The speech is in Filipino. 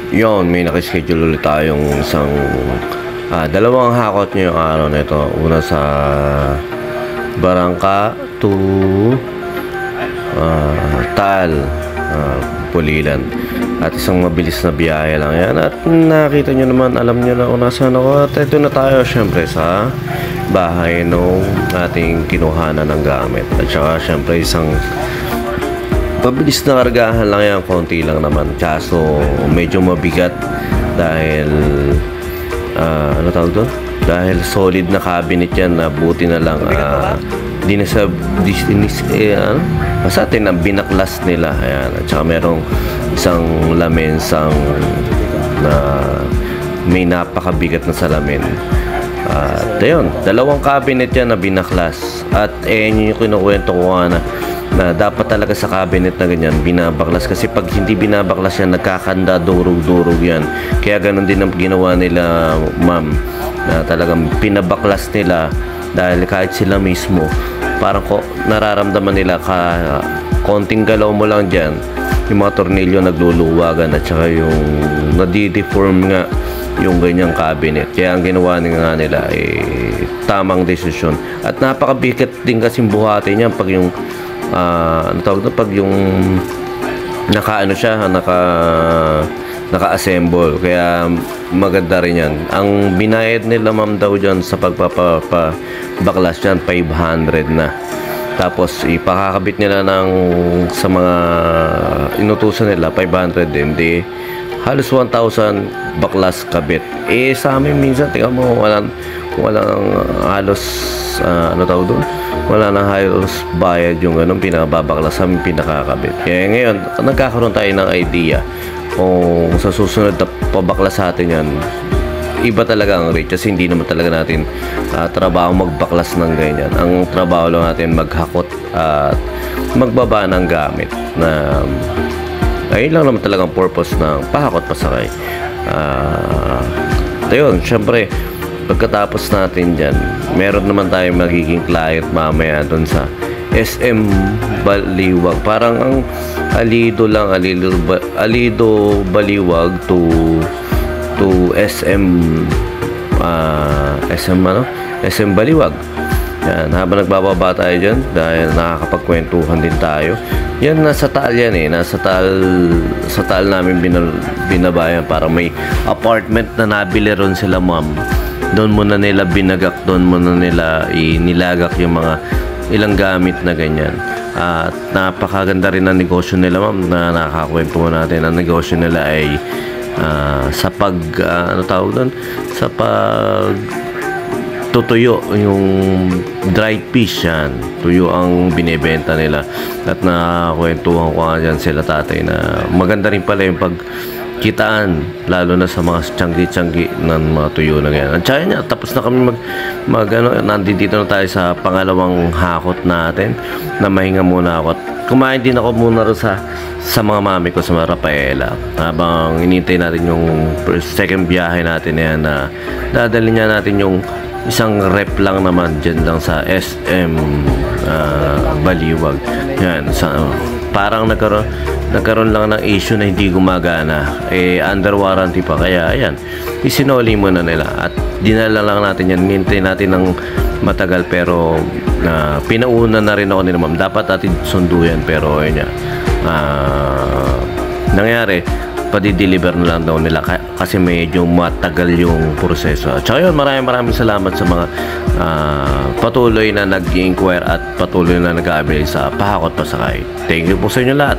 Yon, may nakaschedule ulit tayong isang dalawang hakot ngayong araw na ito. Una sa Barangka to Taal, Pulilan. At isang mabilis na biyahe lang yan. At nakita nyo naman, alam nyo na kung nasaan ako. At ito na tayo syempre sa bahay nung ating kinuhanan ng gamit. At saka syempre isang mabilis na kargahan lang yan, konti lang naman. Kaso medyo mabigat dahil ano tawag doon? Dahil solid na cabinet yan na buti na lang basta atin ang binaklas nila. Ayan. At saka merong isang lamensang na may napakabigat na salamin. At ayun, dalawang cabinet yan na binaklas. At yun yung kinukwento ko na dapat talaga sa cabinet na ganyan binabaklas, kasi pag hindi binabaklas yan nagkakanda, durog-durog yan. Kaya ganun din ang ginawa nila, ma'am, na talagang pinabaklas nila dahil kahit sila mismo parang nararamdaman nila konting galaw mo lang dyan, yung mga tornilyo nagluluwagan at saka yung nadideform nga yung ganyang cabinet. Kaya ang ginawa nila tamang desisyon. At napakabigat din kasing buhatin niya pag yung pag yung naka-assemble. Kaya maganda rin yan. Ang binayad nila, ma'am, daw dyan sa pagpapabaklas dyan 500 na. Tapos ipakakabit nila sa mga inutusan nila 500 din. Di halos 1,000 baklas kabit. Sa amin minsan tingnan mo walang halos wala nang halos bayad yung pinababaklas sa amin, pinakakabit. Kaya ngayon nagkakaroon tayo ng idea kung sa susunod na pabaklas sa atin yan, iba talaga ang rate, kasi hindi naman talaga natin trabaho magbaklas ng ganyan. Ang trabaho lang natin maghakot at magbaba ng gamit, na ayun lang naman talagang purpose ng pahakot pasakay. Ayun, syempre pagkatapos natin dyan, meron naman tayong magiging client mamaya dun sa SM Baliwag. Parang ang Alido Baliwag to SM SM Baliwag. Yan, habang nagbababa tayo dyan, dahil nakakapagkwentuhan din tayo. Yan, nasa Taal yan nasa Taal namin binabayan, para may apartment na nabili ron sila, ma'am. Doon muna nila binagak, doon muna nila inilagak yung mga ilang gamit na ganyan. At napakaganda rin ang negosyo nila, ma'am, na nakakakwento natin. Ang negosyo nila ay sa tutuyo, yung dried fish yan. Tuyo ang binebenta nila. At nakakwentuhan ko nga dyan sila tatay na maganda rin pala yung pagkitaan, lalo na sa mga tiyanggi-tiyanggi ng mga tuyo na ganyan. At saka niya, tapos na kami nandito na tayo sa pangalawang hakot natin, na mahinga muna ako. At kumain din ako muna rin sa mga mami ko sa Rafaela, habang inintay natin yung second biyahe natin na yan, na dadalhin niya natin yung isang rep lang naman dyan lang sa SM Baliwag. Yan, parang nagkaroon lang ng issue na hindi gumagana, under warranty pa, kaya ayan, isinoli muna nila at dinala lang natin yan. Nintay natin ng matagal, pero pinauna na rin ako nila, ma'am. Dapat natin sundo yan, pero ayun nangyari, padi-deliver na lang daw nila kasi medyo matagal yung proseso. At saka yun, maraming salamat sa mga patuloy na nag-inquire at patuloy na nag-aabili sa pahakot pasakay. Thank you po sa inyo lahat.